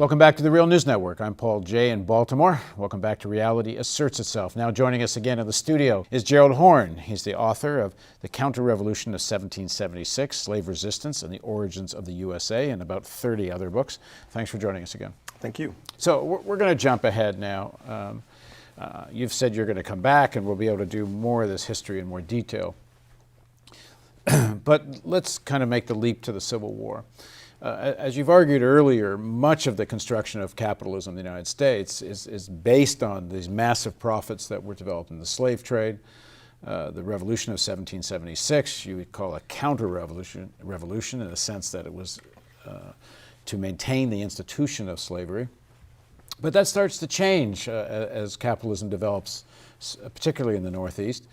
Welcome back to the Real News Network. I'm Paul Jay in Baltimore. Welcome back to Reality Asserts Itself. Now joining us again in the studio is Gerald Horne. He's the author of The Counter-Revolution of 1776, Slave Resistance and the Origins of the USA, and about 30 other books. Thanks for joining us again. Thank you. So we're going to jump ahead now. You've said you're going to come back and we'll be able to do more of this history in more detail. But let's kind of make the leap to the Civil War. As you've argued earlier, much of the construction of capitalism in the United States is based on these massive profits that were developed in the slave trade. The Revolution of 1776, you would call a counter-revolution in the sense that it was to maintain the institution of slavery. But that starts to change as capitalism develops, particularly in the Northeast.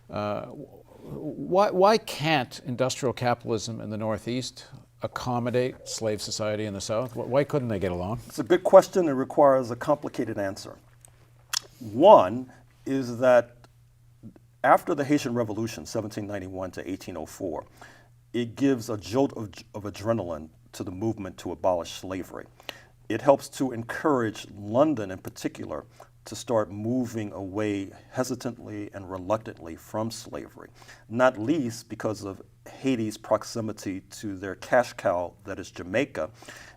Why can't industrial capitalism in the Northeast accommodate slave society in the South? Why couldn't they get along? It's a good question. It requires a complicated answer. One is that after the Haitian Revolution, 1791 to 1804, it gives a jolt of adrenaline to the movement to abolish slavery. It helps to encourage London in particular to start moving away hesitantly and reluctantly from slavery, not least because of Haiti's proximity to their cash cow, that is Jamaica.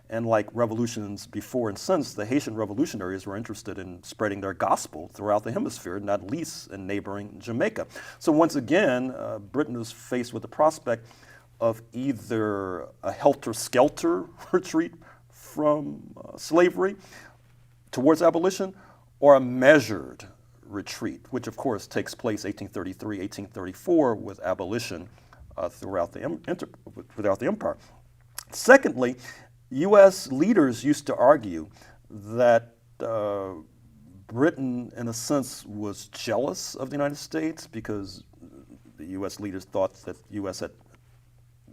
And like revolutions before and since, the Haitian revolutionaries were interested in spreading their gospel throughout the hemisphere, not least in neighboring Jamaica. So once again, Britain is faced with the prospect of either a helter-skelter retreat from slavery towards abolition, or a measured retreat, which of course takes place 1833, 1834 with abolition throughout the empire. Secondly, U.S. leaders used to argue that Britain, in a sense, was jealous of the United States because the U.S. leaders thought that the U.S.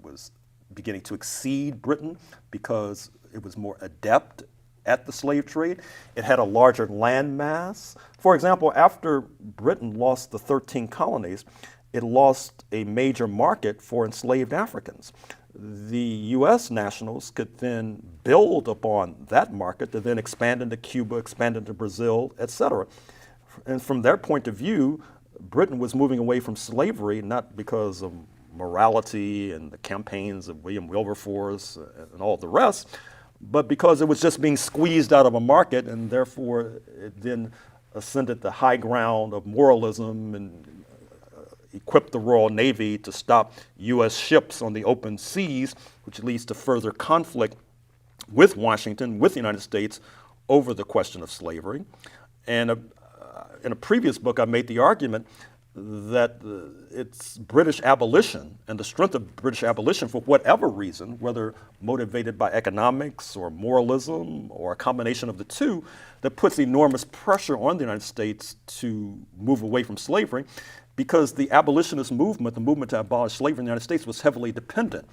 was beginning to exceed Britain because it was more adept at the slave trade. It had a larger land mass. For example, after Britain lost the 13 colonies, it lost a major market for enslaved Africans. The U.S. nationals could then build upon that market to then expand into Cuba, expand into Brazil, etc. And from their point of view, Britain was moving away from slavery not because of morality and the campaigns of William Wilberforce and all the rest, but because it was just being squeezed out of a market, and therefore it then ascended the high ground of moralism and equipped the Royal Navy to stop U.S. ships on the open seas, which leads to further conflict with Washington, with the United States, over the question of slavery. And in a previous book, I made the argument that it's British abolition and the strength of British abolition, for whatever reason, whether motivated by economics or moralism or a combination of the two, that puts enormous pressure on the United States to move away from slavery, because the abolitionist movement, the movement to abolish slavery in the United States, was heavily dependent,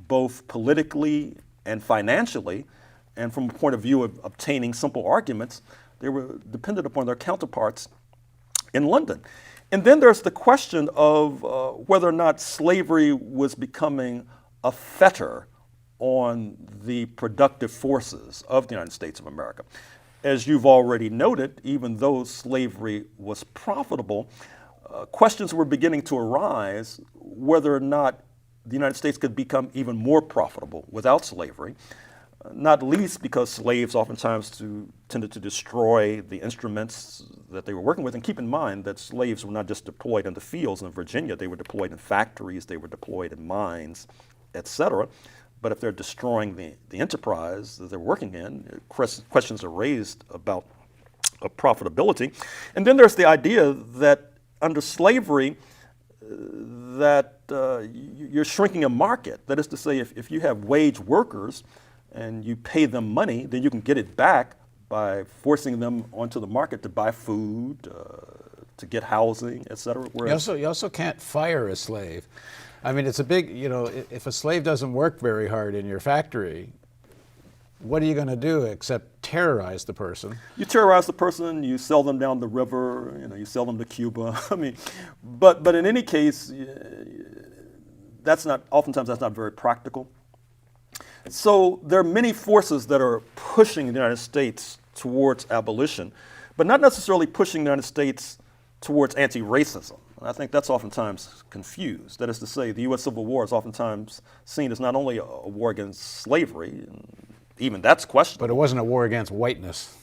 both politically and financially, and from a point of view of obtaining simple arguments, they were dependent upon their counterparts in London. And then there's the question of whether or not slavery was becoming a fetter on the productive forces of the United States of America. As you've already noted, even though slavery was profitable, questions were beginning to arise whether or not the United States could become even more profitable without slavery. Not least because slaves oftentimes tended to destroy the instruments that they were working with. And keep in mind that slaves were not just deployed in the fields in Virginia, they were deployed in factories, they were deployed in mines, etc. But if they're destroying the enterprise that they're working in, questions are raised about profitability. And then there's the idea that under slavery, that you're shrinking a market. That is to say, if you have wage workers, and you pay them money, then you can get it back by forcing them onto the market to buy food, to get housing, et cetera. You also can't fire a slave. I mean, it's a big, if a slave doesn't work very hard in your factory, what are you going to do except terrorize the person? You terrorize the person, you sell them down the river, you sell them to Cuba. I mean, but in any case, oftentimes that's not very practical. So there are many forces that are pushing the United States towards abolition, but not necessarily pushing the United States towards anti-racism. And I think that's oftentimes confused. That is to say, the U.S. Civil War is oftentimes seen as not only a war against slavery, and even that's questionable. But it wasn't a war against whiteness.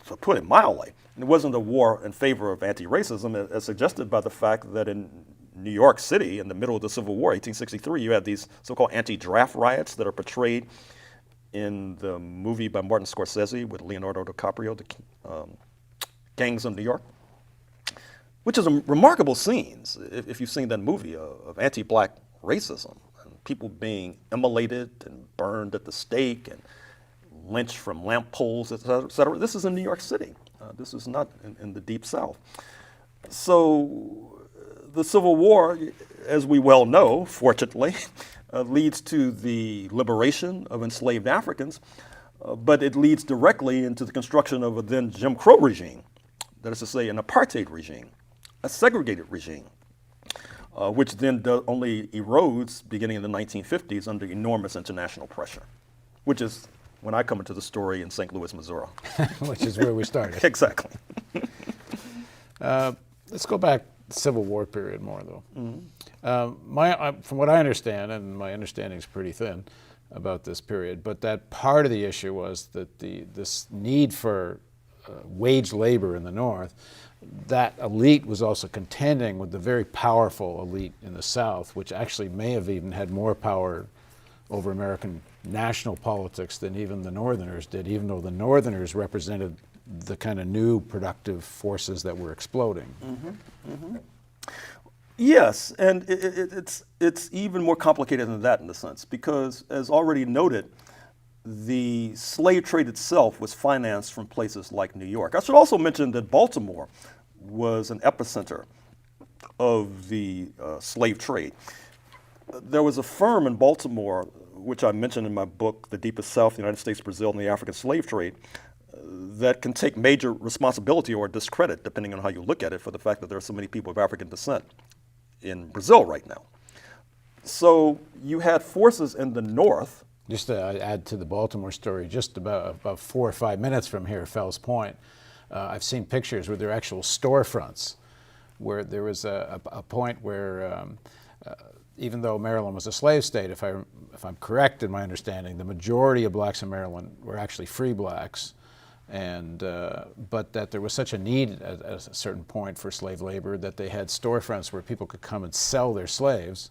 To put it mildly. It wasn't a war in favor of anti-racism, as suggested by the fact that in New York City, in the middle of the Civil War, 1863, you had these so-called anti-draft riots that are portrayed in the movie by Martin Scorsese with Leonardo DiCaprio, the Gangs of New York, which is a remarkable scenes, if you've seen that movie, of anti-black racism, and people being immolated and burned at the stake and lynched from lamp poles, et cetera, et cetera. This is in New York City. This is not in the Deep South. So the Civil War, as we well know, fortunately, leads to the liberation of enslaved Africans, but it leads directly into the construction of a then Jim Crow regime, that is to say, an apartheid regime, a segregated regime, which then only erodes beginning in the 1950s under enormous international pressure, which is when I come into the story in St. Louis, Missouri. Which is where we started. Exactly. Let's go back to the Civil War period more, though. Mm-hmm. From what I understand, and my understanding is pretty thin about this period, but that part of the issue was that this need for wage labor in the North, that elite was also contending with the very powerful elite in the South, which actually may have even had more power over American national politics than even the Northerners did, even though the Northerners represented the kind of new productive forces that were exploding. Mm-hmm. Mm-hmm. Yes, and it's even more complicated than that in a sense, because as already noted, the slave trade itself was financed from places like New York. I should also mention that Baltimore was an epicenter of the slave trade. There was a firm in Baltimore, which I mentioned in my book, The Deepest South, the United States, Brazil, and the African Slave Trade, that can take major responsibility or discredit, depending on how you look at it, for the fact that there are so many people of African descent in Brazil right now. So you had forces in the North. Just to add to the Baltimore story, just about 4 or 5 minutes from here, Fells Point, I've seen pictures where there are actual storefronts, where there was a point where even though Maryland was a slave state, if I'm correct in my understanding, the majority of blacks in Maryland were actually free blacks, and but that there was such a need at a certain point for slave labor that they had storefronts where people could come and sell their slaves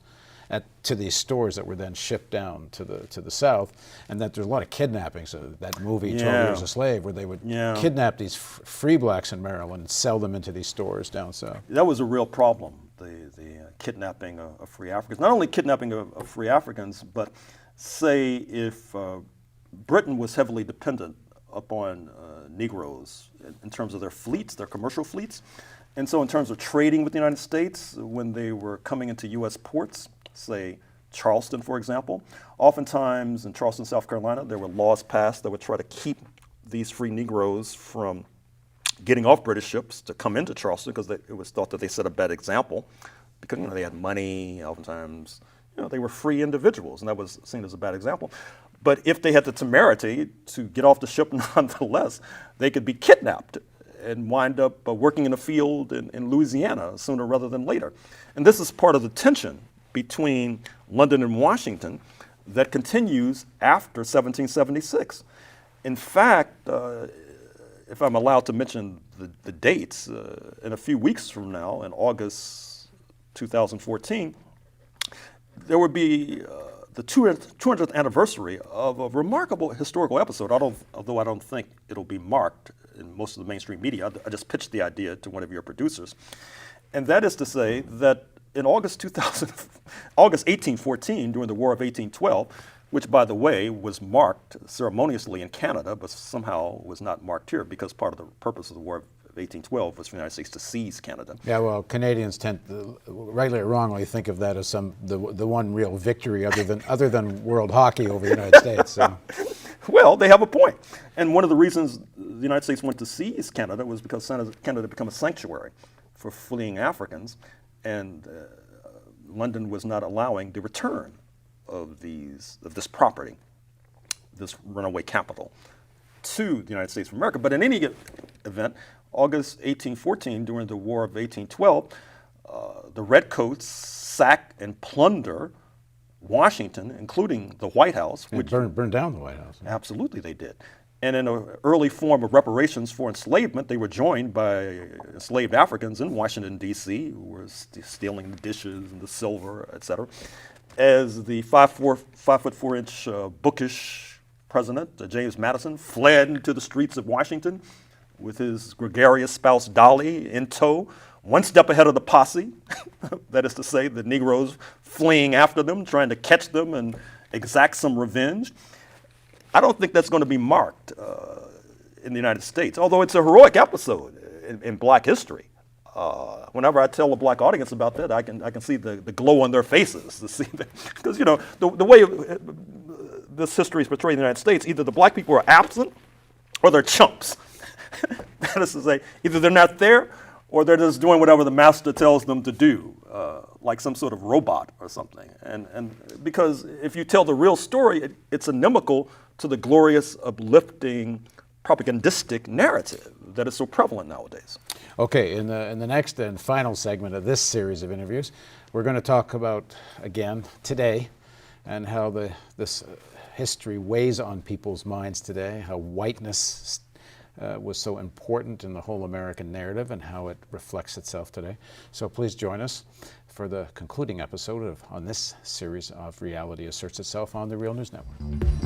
to these stores that were then shipped down to the South, and that there's a lot of kidnappings. That movie, 12 Years a Slave, where they would kidnap these free blacks in Maryland and sell them into these stores down south. That was a real problem, the kidnapping of free Africans. Not only kidnapping of free Africans, but say if Britain was heavily dependent upon Negroes in terms of their fleets, their commercial fleets, and so in terms of trading with the United States, when they were coming into U.S. ports, say Charleston, for example. Oftentimes in Charleston, South Carolina, there were laws passed that would try to keep these free Negroes from getting off British ships to come into Charleston, because it was thought that they set a bad example, because they had money. Oftentimes, they were free individuals, and that was seen as a bad example. But if they had the temerity to get off the ship nonetheless, they could be kidnapped and wind up working in a field in Louisiana sooner rather than later. And this is part of the tension between London and Washington that continues after 1776. In fact, if I'm allowed to mention the dates, in a few weeks from now, in August 2014, there would be the 200th anniversary of a remarkable historical episode, although I don't think it'll be marked in most of the mainstream media. I just pitched the idea to one of your producers. And that is to say that in August 1814, during the War of 1812, which, by the way, was marked ceremoniously in Canada, but somehow was not marked here because part of the purpose of the War of 1812 was for the United States to seize Canada. Yeah, well, Canadians tend to, rightly or wrongly, think of that as the one real victory other than world hockey over the United States. So. Well, they have a point. And one of the reasons the United States went to seize Canada was because Canada had become a sanctuary for fleeing Africans, and London was not allowing the return of this property, this runaway capital, to the United States of America. But in any event, August 1814, during the War of 1812, the Redcoats sack and plunder Washington, including the White House. And burned down the White House. Absolutely they did. And in an early form of reparations for enslavement, they were joined by enslaved Africans in Washington, D.C., who were stealing the dishes and the silver, et cetera. As the 5'4" bookish president, James Madison, fled into the streets of Washington with his gregarious spouse Dolly in tow, one step ahead of the posse, that is to say, the Negroes fleeing after them, trying to catch them and exact some revenge. I don't think that's going to be marked in the United States, although it's a heroic episode in Black history. Whenever I tell a Black audience about that, I can see the glow on their faces to see that, because the way this history is portrayed in the United States, either the Black people are absent or they're chumps. That is to say, either they're not there or they're just doing whatever the master tells them to do, like some sort of robot or something. And because if you tell the real story, it's inimical to the glorious, uplifting, propagandistic narrative that is so prevalent nowadays. Okay, in the next and final segment of this series of interviews, we're going to talk about, again, today, and how this history weighs on people's minds today, how whiteness was so important in the whole American narrative and how it reflects itself today. So please join us for the concluding episode on this series of Reality Asserts Itself on the Real News Network.